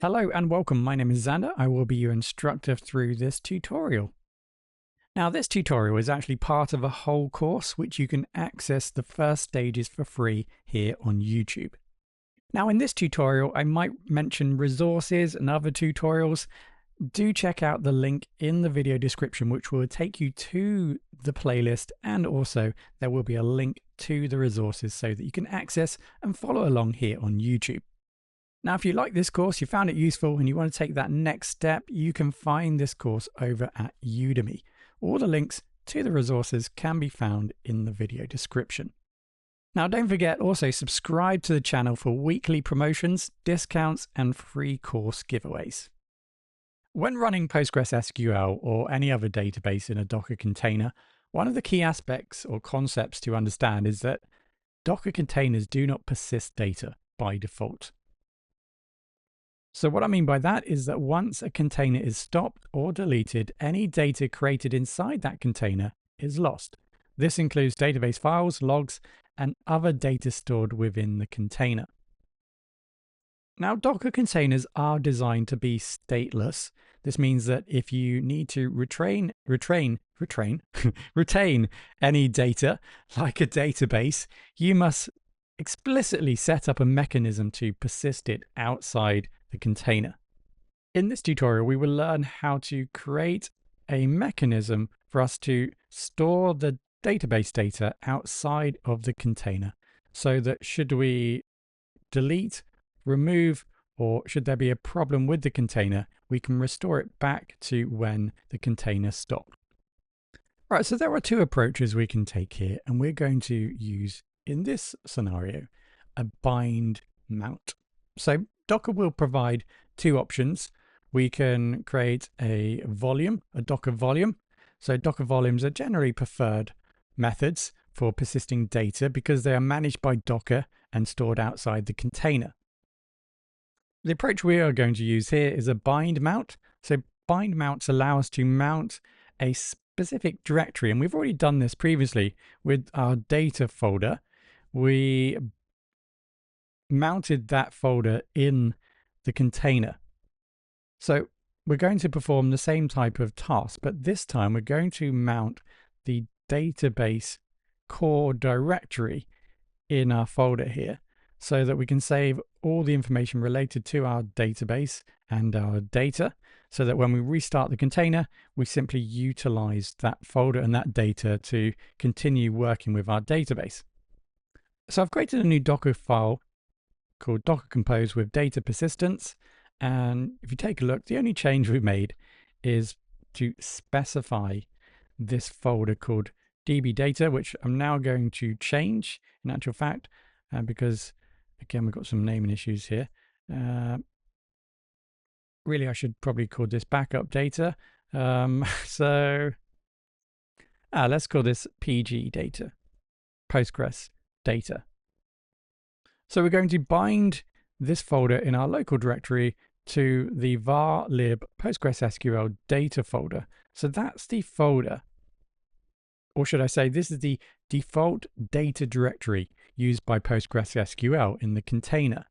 Hello and welcome. My name is Xander. I will be your instructor through this tutorial. Now, this tutorial is actually part of a whole course which you can access the first stages for free here on YouTube. Now, in this tutorial, I might mention resources and other tutorials. Do check out the link in the video description, which will take you to the playlist, and also there will be a link to the resources so that you can access and follow along here on YouTube. Now, if you like this course, you found it useful, and you want to take that next step, you can find this course over at Udemy. All the links to the resources can be found in the video description. Now, don't forget, also subscribe to the channel for weekly promotions, discounts, and free course giveaways. When running PostgreSQL or any other database in a Docker container, one of the key aspects or concepts to understand is that Docker containers do not persist data by default. So what I mean by that is that once a container is stopped or deleted, any data created inside that container is lost. This includes database files, logs, and other data stored within the container. Now, Docker containers are designed to be stateless. This means that if you need to retain any data, like a database, you must explicitly set up a mechanism to persist it outside the container. In this tutorial, we will learn how to create a mechanism for us to store the database data outside of the container, so that should we delete, remove, or should there be a problem with the container, we can restore it back to when the container stopped. Right, so there are two approaches we can take here, and we're going to use, in this scenario, a bind mount. So Docker will provide two options. We can create a volume, a Docker volume. So Docker volumes are generally preferred methods for persisting data because they are managed by Docker and stored outside the container. The approach we are going to use here is a bind mount. So bind mounts allow us to mount a specific directory, and we've already done this previously with our data folder. We mounted that folder in the container. So we're going to perform the same type of task, but this time we're going to mount the database core directory in our folder here so that we can save all the information related to our database and our data, so that when we restart the container, we simply utilize that folder and that data to continue working with our database. So I've created a new Docker file called Docker Compose with data persistence. And if you take a look, the only change we've made is to specify this folder called DB data, which I'm now going to change in actual fact, because again, we've got some naming issues here. Really, I should probably call this backup data. Let's call this PG data, Postgres data. So we're going to bind this folder in our local directory to the var lib PostgreSQL data folder. So that's the folder, or should I say, this is the default data directory used by PostgreSQL in the container.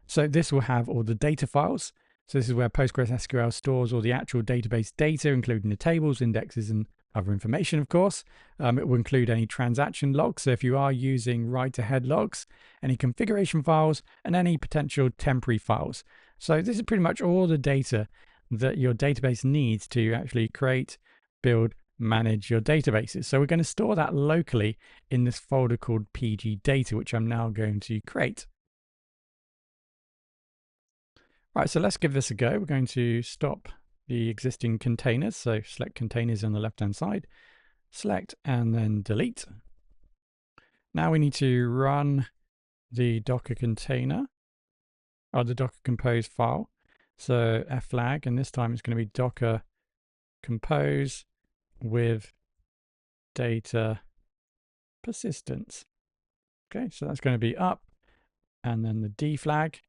So this will have all the data files. So this is where PostgreSQL stores all the actual database data, including the tables, indexes, and other information, of course. It will include any transaction logs. So if you are using write-ahead logs, any configuration files, and any potential temporary files. So this is pretty much all the data that your database needs to actually create, build, manage your databases. So we're going to store that locally in this folder called PG data, which I'm now going to create. Right, so let's give this a go. We're going to stop the existing containers. So select containers on the left-hand side, select and then delete. Now we need to run the Docker container or the Docker Compose file. So flag, and this time it's going to be Docker Compose with data persistence. Okay, so that's going to be up, and then the D flag.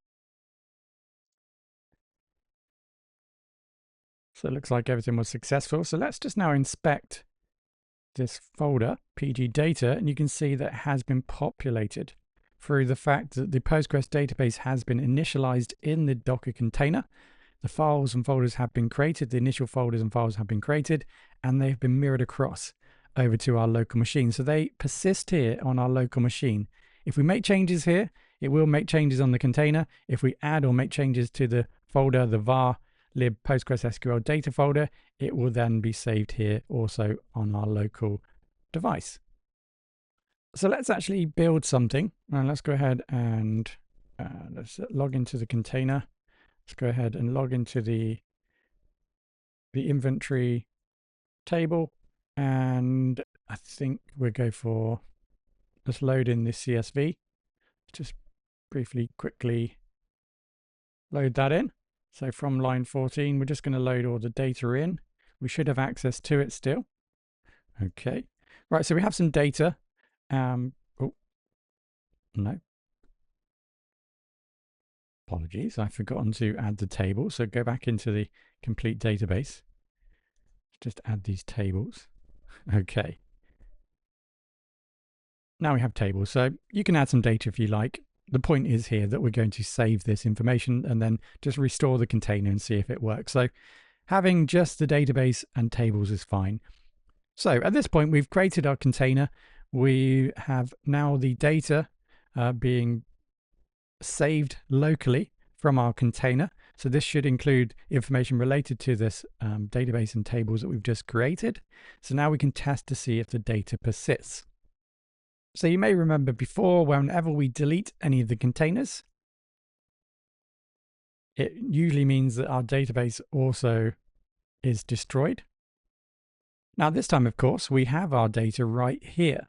So it looks like everything was successful. So let's just now inspect this folder, PG data, and you can see that it has been populated through the fact that the Postgres database has been initialized in the Docker container. The files and folders have been created, the initial folders and files have been created, and they've been mirrored across over to our local machine. So they persist here on our local machine. If we make changes here, it will make changes on the container. If we add or make changes to the folder, the var lib PostgreSQL data folder, it will then be saved here also on our local device. So let's actually build something. And let's go ahead and let's log into the container. Let's go ahead and log into the inventory table. And I think we'll go for, let's load in this CSV. Just briefly, quickly load that in. So from line 14, we're just going to load all the data in. We should have access to it still. Okay. Right, so we have some data. Oh, no. Apologies, I've forgotten to add the table. So go back into the complete database. Just add these tables. Okay. Now we have tables. So you can add some data if you like. The point is here that we're going to save this information and then just restore the container and see if it works. So having just the database and tables is fine. So at this point, we've created our container. We have now the data being saved locally from our container. So this should include information related to this database and tables that we've just created. So now we can test to see if the data persists. So you may remember before, whenever we delete any of the containers, it usually means that our database also is destroyed. Now this time, of course, we have our data right here.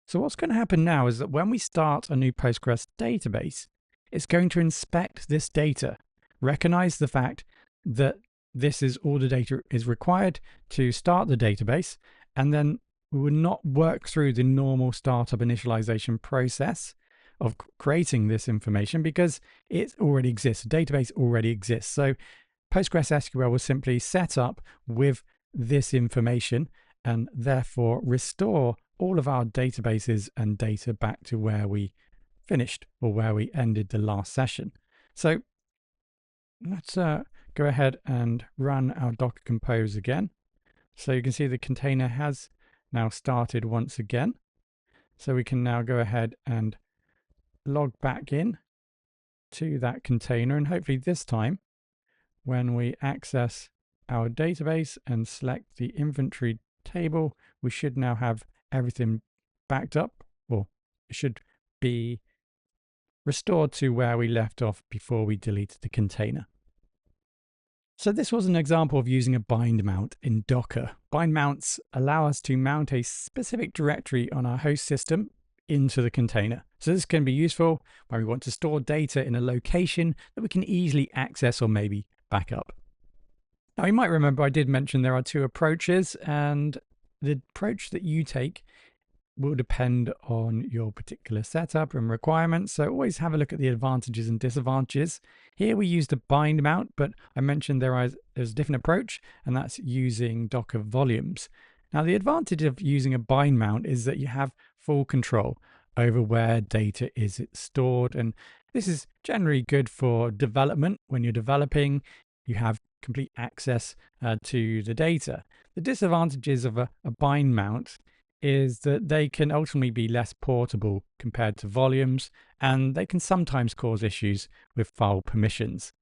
So what's going to happen now is that when we start a new Postgres database, it's going to inspect this data, recognize the fact that this is all the data is required to start the database, and then we would not work through the normal startup initialization process of creating this information because it already exists. The database already exists. So PostgreSQL was simply set up with this information and therefore restore all of our databases and data back to where we finished or where we ended the last session. So let's go ahead and run our Docker Compose again. So you can see the container has now started once again. So we can now go ahead and log back in to that container, and hopefully this time when we access our database and select the inventory table, we should now have everything backed up, or it should be restored to where we left off before we deleted the container. So this was an example of using a bind mount in Docker. Bind mounts allow us to mount a specific directory on our host system into the container. So this can be useful when we want to store data in a location that we can easily access or maybe back up. Now you might remember I did mention there are two approaches, and the approach that you take will depend on your particular setup and requirements. So always have a look at the advantages and disadvantages. Here we used a bind mount, but I mentioned there's a different approach, and that's using Docker volumes. Now the advantage of using a bind mount is that you have full control over where data is stored, and this is generally good for development. When you're developing, you have complete access to the data. The disadvantages of a bind mount is that they can ultimately be less portable compared to volumes, and they can sometimes cause issues with file permissions.